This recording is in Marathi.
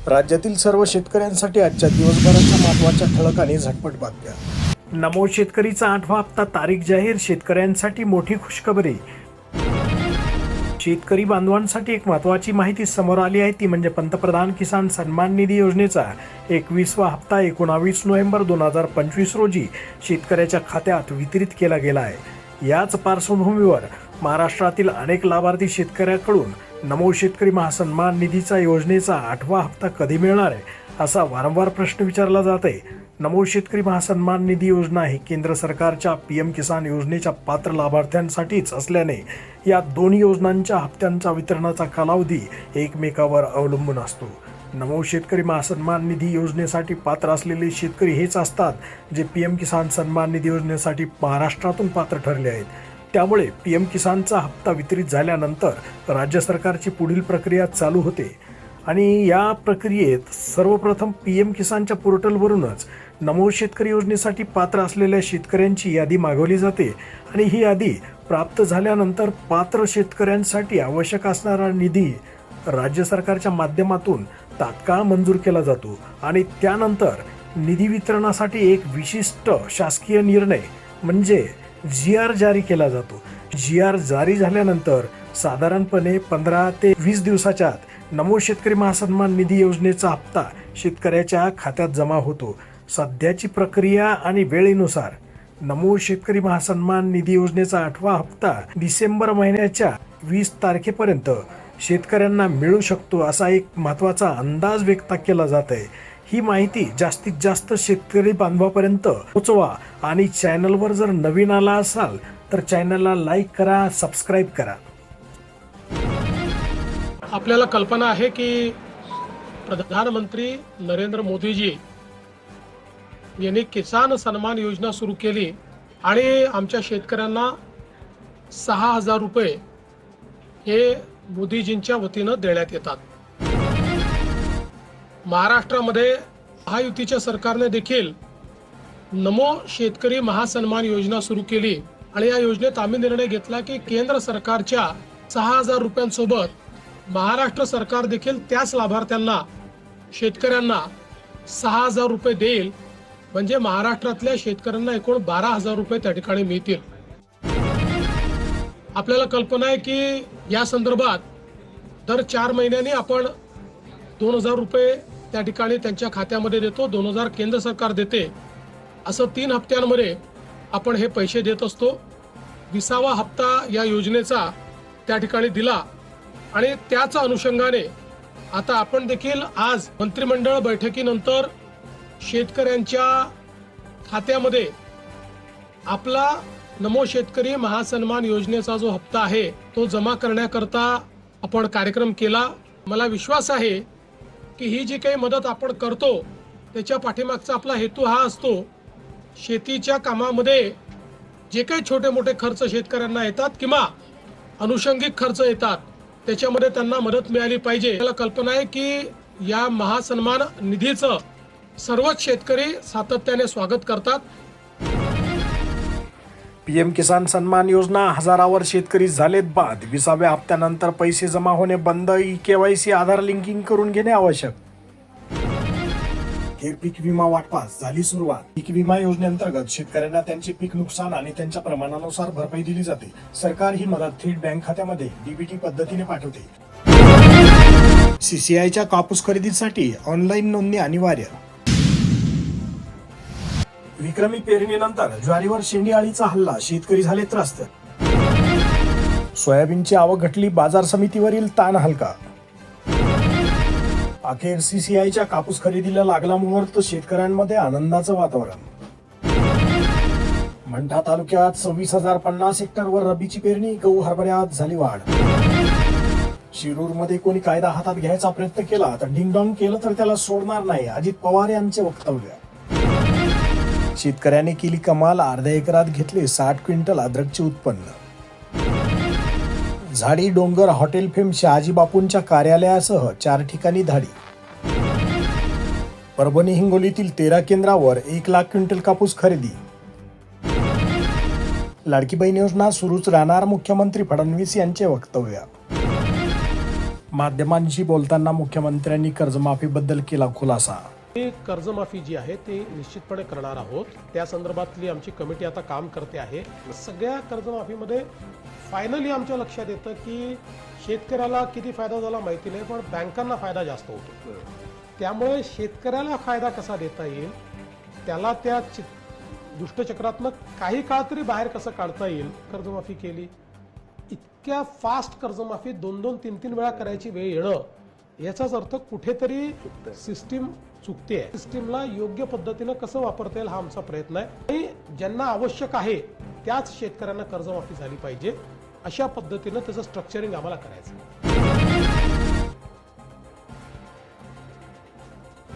राज्यातील सर्व शेतकऱ्यांसाठी आजच्या दिवसभराच्या महत्त्वाच्या ठळक आणि झटपट बातम्या। नमो शेतकरीचा 8वा हप्ता तारीख जाहीर। शेतकऱ्यांसाठी मोठी खुशखबरी। शेतकरी बांधवांसाठी एक महत्त्वाची माहिती समोर आली आहे, ती म्हणजे पंतप्रधान किसान सन्मान निधी योजनेचा 21वा हप्ता 19 नोव्हेंबर 2025 रोजी शेतकऱ्याच्या खात्यात वितरित केला गेला आहे। याच पार्श्वभूमीवर महाराष्ट्रातील अनेक लाभार्थी शेतकऱ्यांकडून नमो शेतकरी महासन्मान निधीचा योजनेचा 8वा हप्ता कधी मिळणार आहे असा वारंवार प्रश्न विचारला जात आहे। नमो शेतकरी महासन्मान निधी योजना ही केंद्र सरकारच्या PM किसान योजनेच्या पात्र लाभार्थ्यांसाठीच असल्याने या दोन्ही योजनांच्या हप्त्यांचा वितरणाचा कालावधी एकमेकावर अवलंबून असतो। नमो शेतकरी महासन्मान निधी योजनेसाठी पात्र असलेले शेतकरी हेच असतात जे PM किसान सन्मान निधी योजनेसाठी महाराष्ट्रातून पात्र ठरले आहेत। त्यामुळे PM किसानचा हप्ता वितरित झाल्यानंतर राज्य सरकारची पुढील प्रक्रिया चालू होते आणि या प्रक्रियेत सर्वप्रथम PM किसानच्या पोर्टलवरूनच नमो शेतकरी योजनेसाठी पात्र असलेल्या शेतकऱ्यांची यादी मागवली जाते आणि ही यादी प्राप्त झाल्यानंतर पात्र शेतकऱ्यांसाठी आवश्यक असणारा निधी राज्य सरकारच्या माध्यमातून तात्काळ मंजूर केला जातो आणि त्यानंतर निधी वितरणासाठी एक विशिष्ट शासकीय निर्णय म्हणजे GR जारी केला जातो। GR जारी झाल्यानंतर साधारणपणे 15 ते 20 दिवसाच्या आत नमो शेतकरी महासन्मान निधी योजनेचा हप्ता शेतकऱ्याच्या खात्यात जमा होतो। सध्याची प्रक्रिया आणि वेळेनुसार नमो शेतकरी महासन्मान निधी योजनेचा 8वा हप्ता डिसेंबर महिन्याच्या 20 तारखेपर्यंत शेतकऱ्यांना मिळू शकतो असा एक महत्त्वाचा अंदाज व्यक्त केला जात आहे। ही माहिती जास्तीत जास्त शेतकरी बांधवापर्यंत पोहोचवा आणि चॅनलवर जर नवीन आला असाल तर चॅनलला लाईक करा, सबस्क्राईब करा। आपल्याला कल्पना आहे की प्रधानमंत्री नरेंद्र मोदीजी यांनी किसान सन्मान योजना सुरू केली आणि आमच्या शेतकऱ्यांना 6,000 रुपये हे मोदीजींच्या वतीनं देण्यात येतात। महाराष्ट्रामध्ये महायुतीच्या सरकारने देखील नमो शेतकरी महासन्मान योजना सुरू केली आणि या योजनेत आम्ही निर्णय घेतला की केंद्र सरकारच्या 6,000 रुपयांसोबत महाराष्ट्र सरकार देखील त्याच लाभार्थ्यांना शेतकऱ्यांना 6,000 रुपये देईल, म्हणजे महाराष्ट्रातल्या शेतकऱ्यांना एकूण 12,000 रुपये त्या ठिकाणी मिळतील। आपल्याला कल्पना आहे की या संदर्भात दर 4 महिन्यांनी आपण 2,000 रुपये त्या ठिकाणी त्यांच्या खात्यामध्ये देतो, 2,000 केंद्र सरकार देते, असं 3 हप्त्यांमध्ये आपण हे पैसे देत असतो। 20वा हप्ता या योजनेचा त्या ठिकाणी दिला आणि त्याच अनुषंगाने आता आपण देखील आज मंत्रिमंडळ बैठकीनंतर शेतकऱ्यांच्या खात्यामध्ये आपला नमो शेतकरी महासन्मान योजनेचा जो हप्ता आहे तो जमा करण्याकरता आपण कार्यक्रम केला। मला विश्वास आहे की ही जी काही मदत आपण करतो त्याच्या पाठीमागचा आपला हेतू हा असतो, शेतीच्या कामामध्ये जे काही छोटे मोठे खर्च शेतकऱ्यांना येतात किंवा अनुषंगिक खर्च येतात त्याच्यामध्ये त्यांना मदत मिळाली पाहिजे। मला कल्पना आहे की या महासन्मान निधीचं सर्वच शेतकरी सातत्याने स्वागत करतात। PM किसान सन्मान योजना हजारावर शेतकरी झालेत बाद। 20व्या हप्त्यानंतर पैसे जमा होणे बंद। KYC आधार लिंकिंग करून घेणे आवश्यक। थेट पीक विमा वाटपास झाली सुरुवात। पीक विमा योजनेअंतर्गत शेतकऱ्यांना त्यांचे पीक नुकसान आणि त्यांच्या प्रमाणानुसार भरपाई दिली जाते। सरकार ही मदत थेट बँक खात्यामध्ये DBT पद्धतीने पाठवते। CCIच्या कापूस खरेदीसाठी ऑनलाईन नोंदणी अनिवार्य। विक्रमी पेरणीनंतर ज्वारीवर शेंडी अळीचा हल्ला, शेतकरी झाले त्रस्त। सोयाबीनची आवक घटली, बाजार समितीवरील ताण हलका। अखेर CCIच्या कापूस खरेदीला लागला मुहूर्त, शेतकऱ्यांमध्ये आनंदाचं वातावरण। मंठा तालुक्यात 26,050 हेक्टरवर रब्बीची पेरणी, गहू हरभऱ्यात झाली वाढ। शिरूरमध्ये कोणी कायदा हातात घ्यायचा प्रयत्न केला तर डिंगडॉंग केलं तर त्याला सोडणार नाही, अजित पवार यांचे वक्तव्य। शेतकऱ्याने केली कमाल, अर्ध्या एकरात घेतले 60 क्विंटल अद्रकचे उत्पन्न। झाडी डोंगर हॉटेल फेम शहाजी बापूंच्या कार्यालयासह 4 ठिकाणी धाडी। परभणी हिंगोलीतील 13 केंद्रावर 1 लाख क्विंटल कापूस खरेदी। लाडकी बहीण योजना सुरूच राहणार, मुख्यमंत्री फडणवीस यांचे वक्तव्य। माध्यमांशी बोलताना मुख्यमंत्र्यांनी कर्जमाफीबद्दल केला खुलासा. ही कर्जमाफी जी आहे ती निश्चितपणे करणार आहोत. त्या संदर्भातली आमची कमिटी आता काम करते आहे. सगळ्या कर्जमाफीमध्ये फायनली आमच्या लक्षात येतं की शेतकऱ्याला किती फायदा झाला माहिती नाही, पण बँकांना फायदा जास्त होतो. त्यामुळे शेतकऱ्याला फायदा कसा देता येईल, त्याला त्या दुष्टचक्रातनं काही काळ तरी बाहेर कसं काढता येईल, कर्जमाफी केली. इतक्या फास्ट कर्जमाफी 2-2, 3-3 वेळा करायची वेळ येणं, याचाच अर्थ कुठेतरी सिस्टीम चुकते. सिस्टीमला योग्य पद्धतीनं कसं वापरता येईल हा आमचा प्रयत्न आहे. आणि ज्यांना आवश्यक आहे त्याच शेतकऱ्यांना कर्जमाफी झाली पाहिजे, अशा पद्धतीनं त्याचं स्ट्रक्चरिंग आम्हाला करायचं.